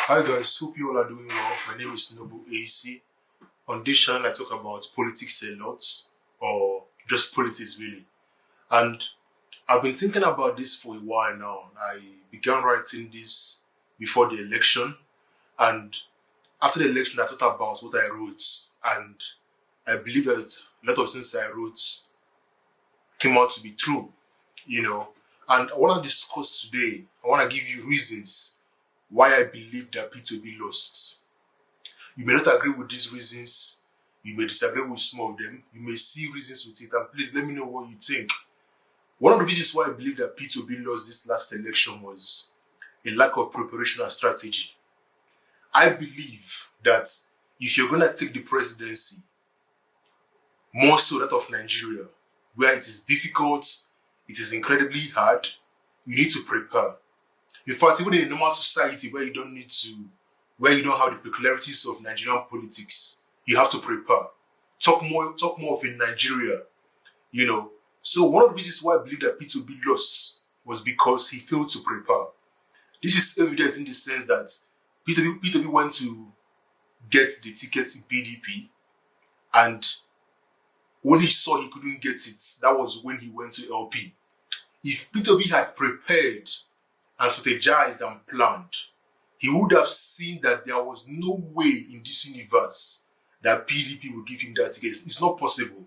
Hi guys, hope you all are doing well. My name is Noble AC. On this channel, I talk about politics a lot, or just politics really. And I've been thinking about this for a while now. I began writing this before the election, and after the election, I thought about what I wrote, and I believe that a lot of things I wrote came out to be true, And I want to discuss today, I want to give you reasons why I believe that Peter Obi lost. You may not agree with these reasons. You may disagree with some of them. You may see reasons with it. And please let me know what you think. One of the reasons why I believe that Peter Obi lost this last election was a lack of preparation and strategy. I believe that if you're going to take the presidency, more so that of Nigeria, where it is difficult, it is incredibly hard, you need to prepare. In fact, even in a normal society where you don't have the peculiarities of Nigerian politics, you have to prepare. Talk more of in Nigeria, So one of the reasons why I believe that Peter Obi lost was because he failed to prepare. This is evident in the sense that Peter Obi went to get the ticket in PDP, and when he saw he couldn't get it, that was when he went to LP. If Peter Obi had prepared and strategized and planned, he would have seen that there was no way in this universe that PDP would give him that ticket. It's not possible.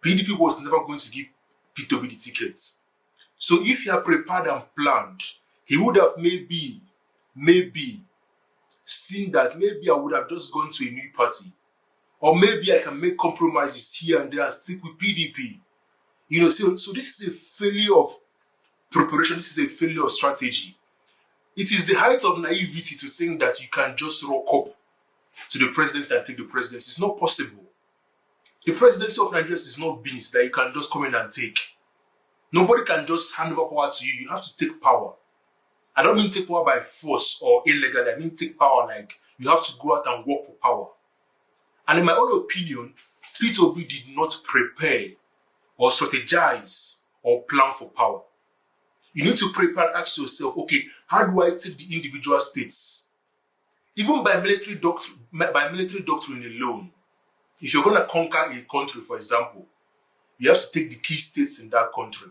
PDP was never going to give Peter Obi the ticket. So if he had prepared and planned, he would have maybe seen that maybe I would have just gone to a new party. Or maybe I can make compromises here and there and stick with PDP. So this is a failure of preparation. This is a failure of strategy. It is the height of naivety to think that you can just rock up to the presidency and take the presidency. It's not possible. The presidency of Nigeria is not beans that you can just come in and take. Nobody can just hand over power to you. You have to take power. I don't mean take power by force or illegally. I mean take power like you have to go out and work for power. And in my own opinion, Peter Obi did not prepare or strategize or plan for power. You need to prepare and ask yourself, okay, how do I take the individual states? Even by military doctrine alone, if you're going to conquer a country, for example, you have to take the key states in that country.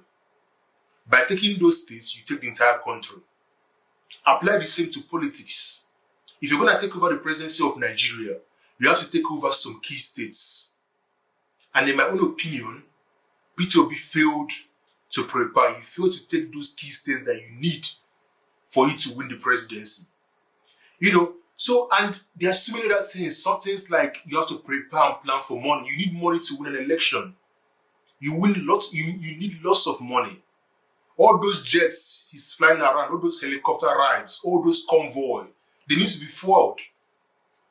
By taking those states, you take the entire country. Apply the same to politics. If you're going to take over the presidency of Nigeria, you have to take over some key states. And in my own opinion, Peter Obi failed to prepare. You failed to take those key states that you need for you to win the presidency. And there are so many other things. Some things like you have to prepare and plan for money. You need money to win an election. You need lots of money. All those jets he's flying around, all those helicopter rides, all those convoy, they need to be fueled.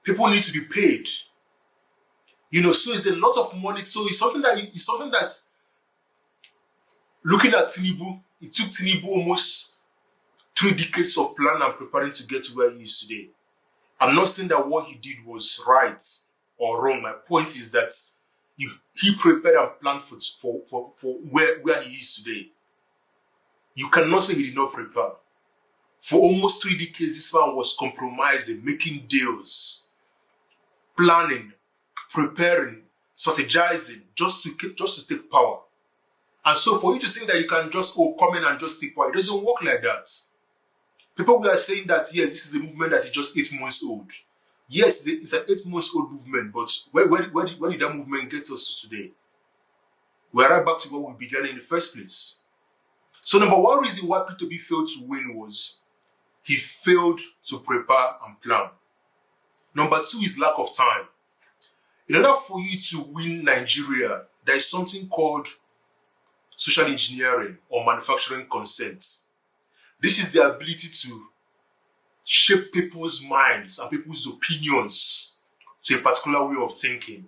People need to be paid. So it's a lot of money. So it's something that looking at Tinubu, it took Tinubu almost 3 decades of planning and preparing to get to where he is today. I'm not saying that what he did was right or wrong. My point is that he prepared and planned for where he is today. You cannot say he did not prepare. For almost 3 decades, this man was compromising, making deals, planning, preparing, strategizing, just to take power. And so for you to think that you can just come in and just take power, it doesn't work like that. People are saying that, yes, this is a movement that is just 8 months old. Yes, it's an 8 months old movement, but where did that movement get us to today? We're right back to where we began in the first place. So number one reason why Peter Obi failed to win was he failed to prepare and plan. Number 2 is lack of time. In order for you to win Nigeria, there is something called social engineering or manufacturing consent. This is the ability to shape people's minds and people's opinions to a particular way of thinking.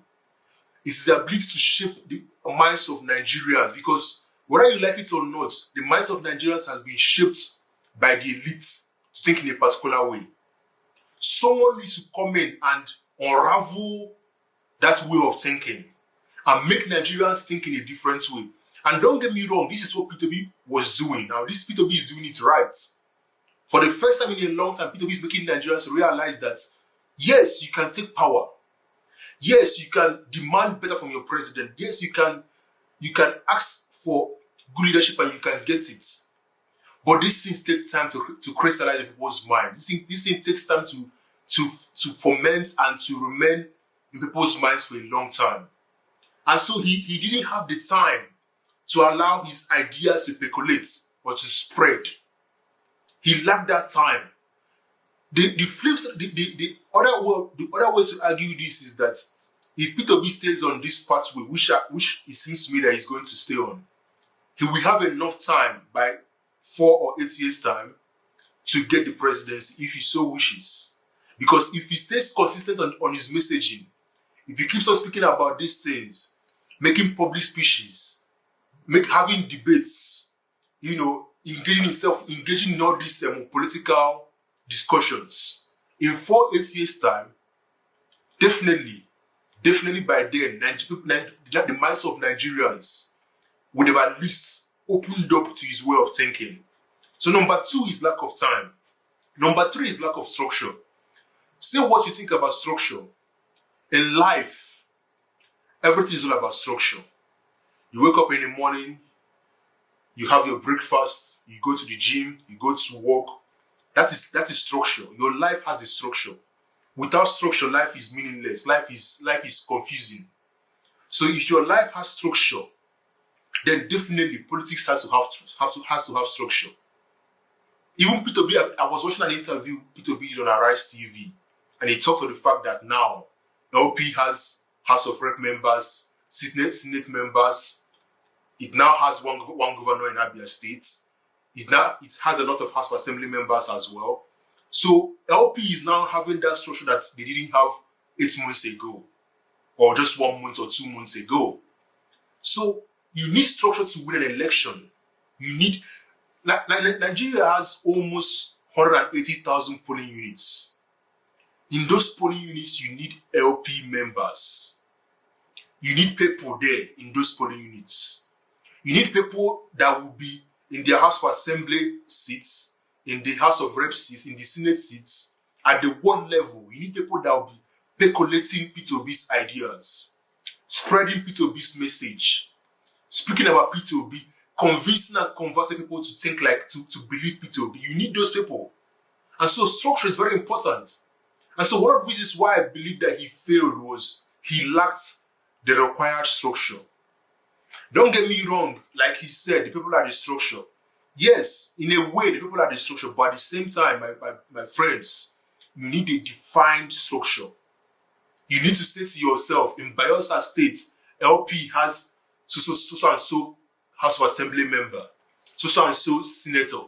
It's the ability to shape the minds of Nigerians, because whether you like it or not, the minds of Nigerians has been shaped by the elites to think in a particular way. Someone needs to come in and unravel that way of thinking and make Nigerians think in a different way. And don't get me wrong, this is what Peter Obi was doing. Now, this Peter Obi is doing it right. For the first time in a long time, Peter Obi is making Nigerians realize that, yes, you can take power. Yes, you can demand better from your president. Yes, you can ask for good leadership and you can get it. But these things take time to crystallize in people's minds. This thing takes time to foment and to remain in people's minds for a long time. And so he didn't have the time to allow his ideas to percolate or to spread. He lacked that time. The other way to argue this is that if Peter Obi stays on this pathway, which it seems to me that he's going to stay on, he will have enough time by 4 or 8 years' time to get the presidency if he so wishes. Because if he stays consistent on his messaging, if he keeps on speaking about these things, making public speeches, having debates, engaging in all these political discussions, in 4-8 years' time, definitely by then, the minds of Nigerians would have at least opened up to his way of thinking. So number 2 is lack of time. Number 3 is lack of structure. Say what you think about structure. In life, everything is all about structure. You wake up in the morning, you have your breakfast, you go to the gym, you go to work. That is structure. Your life has a structure. Without structure, life is meaningless. Life is confusing. So if your life has structure, then definitely politics has to have structure. Even Peter Obi, I was watching an interview Peter Obi did on Arise TV, and he talked about the fact that now LP has House of Rep members, Senate members. It now has one governor in Abia State. It has a lot of House of Assembly members as well. So LP is now having that structure that they didn't have 8 months ago, or just 1 month or 2 months ago. So you need structure to win an election. You need, like Nigeria has almost 180,000 polling units. In those polling units, you need LP members. You need people there in those polling units. You need people that will be in their House of Assembly seats, in the House of Rep seats, in the Senate seats, at the one level. You need people that will be percolating Peter Obi's ideas, spreading Peter Obi's message, speaking about Peter Obi, convincing and converting people to think like, to believe Peter Obi. You need those people. And so structure is very important. And so one of the reasons why I believe that he failed was he lacked the required structure. Don't get me wrong, like he said, the people are the structure. Yes, in a way, the people are the structure, but at the same time, my friends, you need a defined structure. You need to say to yourself, in Bayelsa State, LP has so and so House of Assembly member, so and so senator.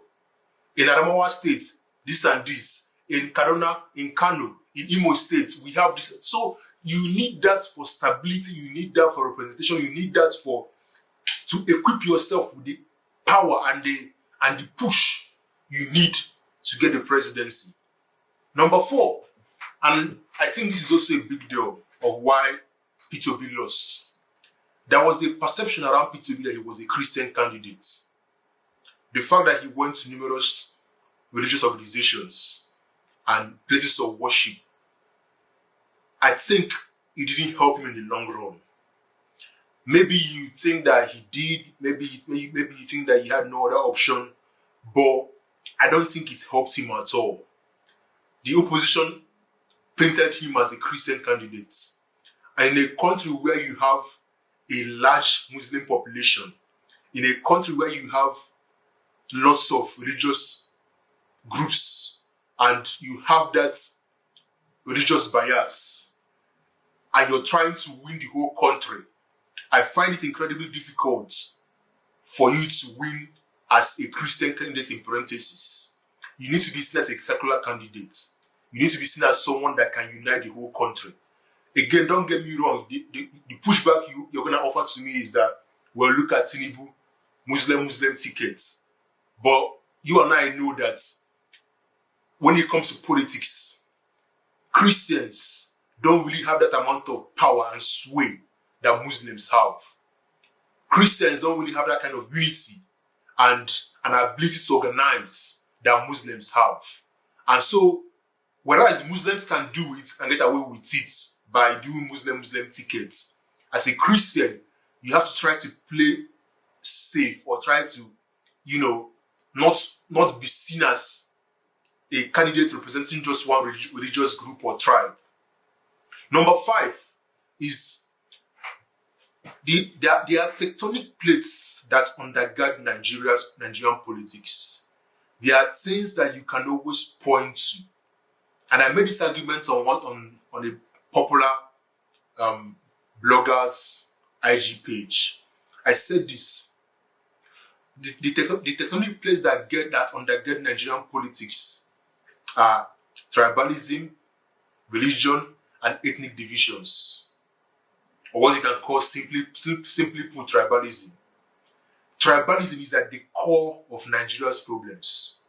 In Adamawa State, this and this. In Kaduna, in Kano, in Imo State, we have this. So you need that for stability, you need that for representation, you need that to equip yourself with the power and the push you need to get the presidency. Number 4, and I think this is also a big deal of why Peter Obi lost. There was a perception around Peter Obi that he was a Christian candidate. The fact that he went to numerous religious organizations and places of worship, I think it didn't help him in the long run. Maybe you think that he did, maybe you think that he had no other option, but I don't think it helped him at all. The opposition painted him as a Christian candidate. And in a country where you have a large Muslim population, in a country where you have lots of religious groups, and you have that religious bias, and you're trying to win the whole country, I find it incredibly difficult for you to win as a Christian candidate in parentheses. You need to be seen as a secular candidate. You need to be seen as someone that can unite the whole country. Again, don't get me wrong, the pushback you're going to offer to me is that, well, look at Tinubu, Muslim tickets. But you and I know that when it comes to politics, Christians don't really have that amount of power and sway that Muslims have. Christians don't really have that kind of unity and an ability to organize that Muslims have. And so, whereas Muslims can do it and get away with it by doing Muslim tickets, as a Christian, you have to try to play safe or try to, not be seen as a candidate representing just one religious group or tribe. Number 5 is there are tectonic plates that undergird Nigerian politics. There are things that you can always point to. And I made this argument on a popular blogger's IG page. I said this. The tectonic plates that undergird Nigerian politics are tribalism, religion, and ethnic divisions, or what you can call simply put tribalism. Tribalism is at the core of Nigeria's problems.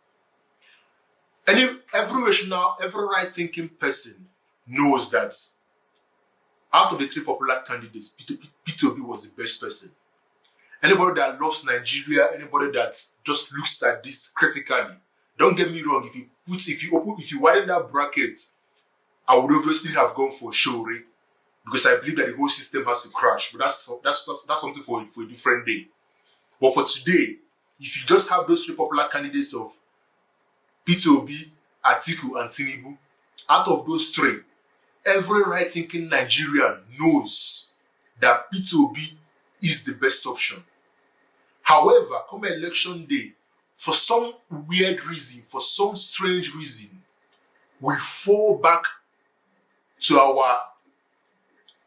Every right-thinking person knows that out of the 3 popular candidates, Peter Obi was the best person. Anybody that loves Nigeria, anybody that just looks at this critically, don't get me wrong, if you widen that bracket, I would obviously have gone for Shore, because I believe that the whole system has to crash. But that's something for a different day. But for today, if you just have those 3 popular candidates of Peter Obi, Atiku, and Tinubu, out of those 3, every right-thinking Nigerian knows that Peter Obi is the best option. However, come election day, for some weird reason, for some strange reason, we fall back to our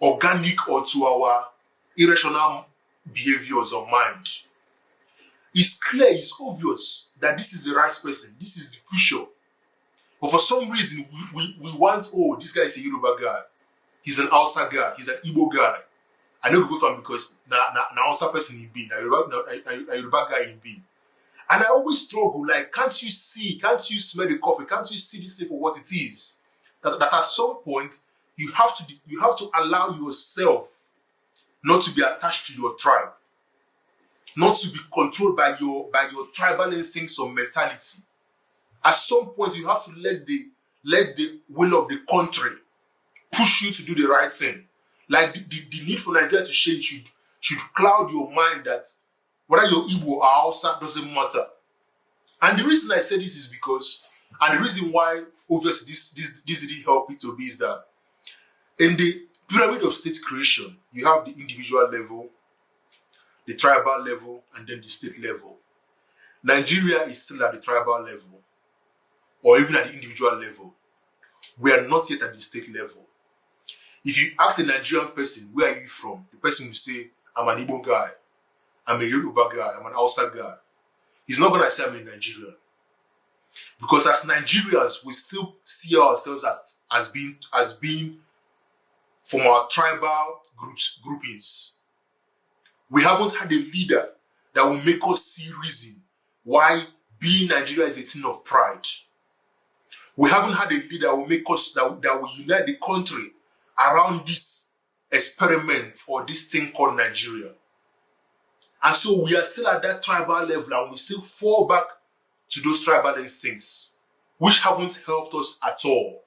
organic or to our irrational behaviors or mind. It's clear, it's obvious that this is the right person, this is the future. But for some reason, we want, this guy is a Yoruba guy, he's an Hausa guy, he's an Igbo guy. I know go from because na Hausa person in B, na Yoruba guy in B. And I always struggle, like, can't you smell the coffee? Can't you see this thing for what it is? That at some point, you have to allow yourself not to be attached to your tribe, not to be controlled by your tribal instincts or mentality. At some point, you have to let the will of the country push you to do the right thing. Like the need for Nigeria to change should cloud your mind that whether you're Igbo or Hausa doesn't matter. And the reason I say this is because, and the reason why obviously this didn't help Peter Obi is that in the pyramid of state creation, you have the individual level, the tribal level, and then the state level. Nigeria is still at the tribal level, or even at the individual level. We are not yet at the state level. If you ask a Nigerian person, where are you from? The person will say, I'm an Igbo guy, I'm a Yoruba guy, I'm an Hausa guy. He's not going to say I'm a Nigerian. Because as Nigerians, we still see ourselves as being from our tribal groupings. We haven't had a leader that will make us see reason why being Nigeria is a thing of pride. We haven't had a leader that will make us, that will unite the country around this experiment or this thing called Nigeria. And so we are still at that tribal level and we still fall back to those tribal instincts, which haven't helped us at all.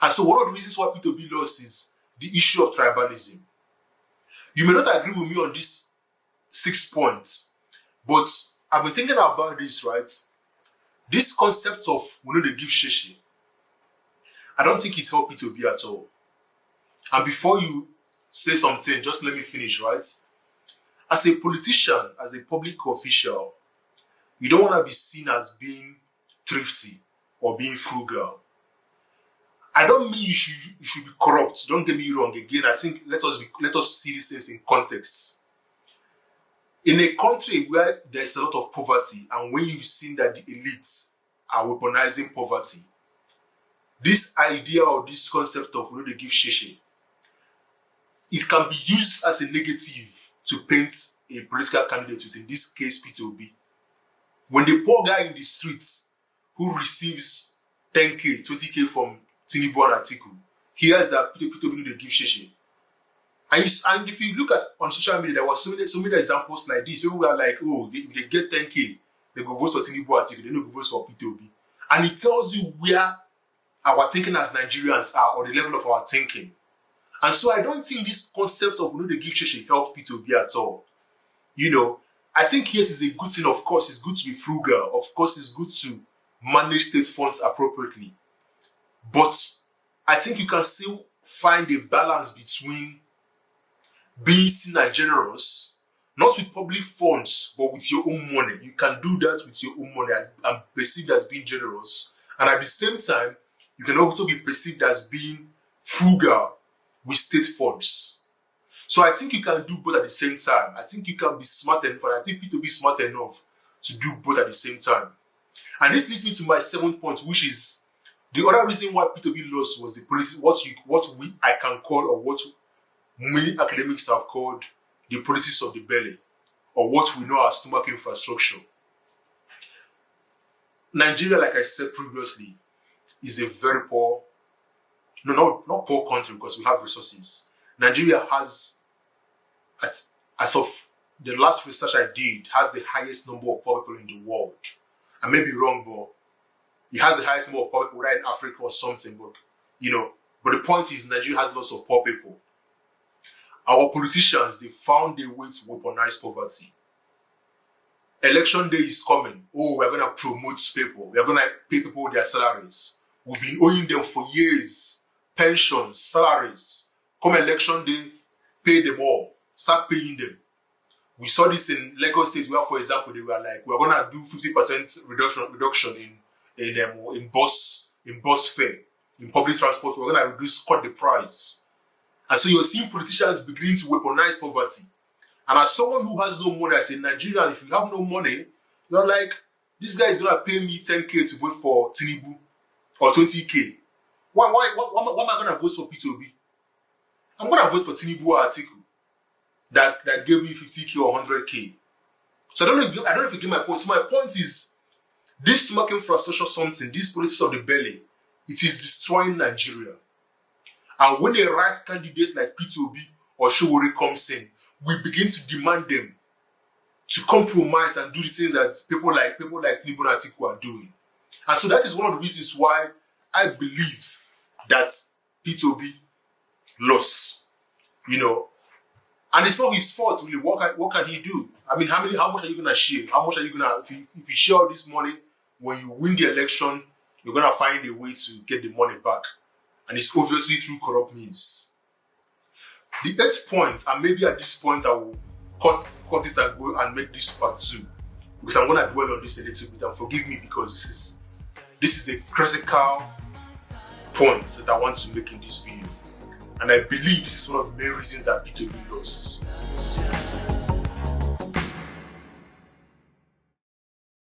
And so one of the reasons why Peter Obi lost is the issue of tribalism. You may not agree with me on these 6 points, but I've been thinking about this, right? This concept of we know they give sheshe, I don't think it helped Peter Obi at all. And before you say something, just let me finish, right? As a politician, as a public official, you don't want to be seen as being thrifty or being frugal. I don't mean you should be corrupt. Don't get me wrong. Again, I think let us see these things in context. In a country where there's a lot of poverty, and when you've seen that the elites are weaponizing poverty, this idea or this concept of they give sheshe, it can be used as a negative to paint a political candidate with, in this case, Peter Obi. When the poor guy in the streets who receives 10k, 20k from Tinubu and Atiku hears that Peter Obi they give sheshe. And if you look at on social media, there were so many examples like this. People were like, oh, if they get 10k, they go vote for Tinubu Atiku, they don't go vote for Peter Obi. And it tells you where our thinking as Nigerians are, or the level of our thinking. And so I don't think this concept of the gift should help Peter Obi at all. I think yes, it's a good thing. Of course, it's good to be frugal. Of course, it's good to manage state funds appropriately. But I think you can still find a balance between being seen as generous, not with public funds, but with your own money. You can do that with your own money and perceived as being generous. And at the same time, you can also be perceived as being frugal with state funds. So I think you can do both at the same time. I think you can be smart enough, and I think Peter be smart enough to do both at the same time. And this leads me to my 7th point, which is the other reason why Peter Obi lost was the policy, I can call, or what many academics have called the politics of the belly, or what we know as stomach infrastructure. Nigeria, like I said previously, is a very poor, not poor country because we have resources. Nigeria has, as of the last research I did, has the highest number of poor people in the world. I may be wrong, but it has the highest number of poor people, whether in Africa or something. But the point is, Nigeria has lots of poor people. Our politicians, they found a way to weaponize poverty. Election day is coming. Oh, we're going to promote people. We're going to pay people their salaries. We've been owing them for years. Pensions, salaries. Come election day, pay them all. Start paying them. We saw this in Lagos State where, for example, they were like, we're going to do 50% reduction in bus fare, in public transport. We're going to cut the price. And so you're seeing politicians beginning to weaponize poverty. And as someone who has no money, as a Nigerian, if you have no money, you're like, this guy is going to pay me 10K to vote for Tinubu or 20K. Why am I going to vote for Peter Obi? I'm going to vote for Tinubu or Atiku that gave me 50K or 100K. So I don't know if you get my point. So my point is, this stomach infrastructure something, this politics of the belly, it is destroying Nigeria. And when a right candidate like Peter Obi or Showore comes in, we begin to demand them to compromise and do the things that people like Tinubu and Atiku are doing. And so that is one of the reasons why I believe that Peter Obi lost. And it's not his fault, really. What can he do? I mean, how much are you gonna share? How much are you gonna if you share all this money, when you win the election, you're gonna find a way to get the money back. And it's obviously through corrupt means. The 8th point, and maybe at this point I will cut it and go and make this part 2. Because I'm gonna dwell on this a little bit, and forgive me because this is a critical point that I want to make in this video. And I believe this is one of the main reasons that Peter Obi lost.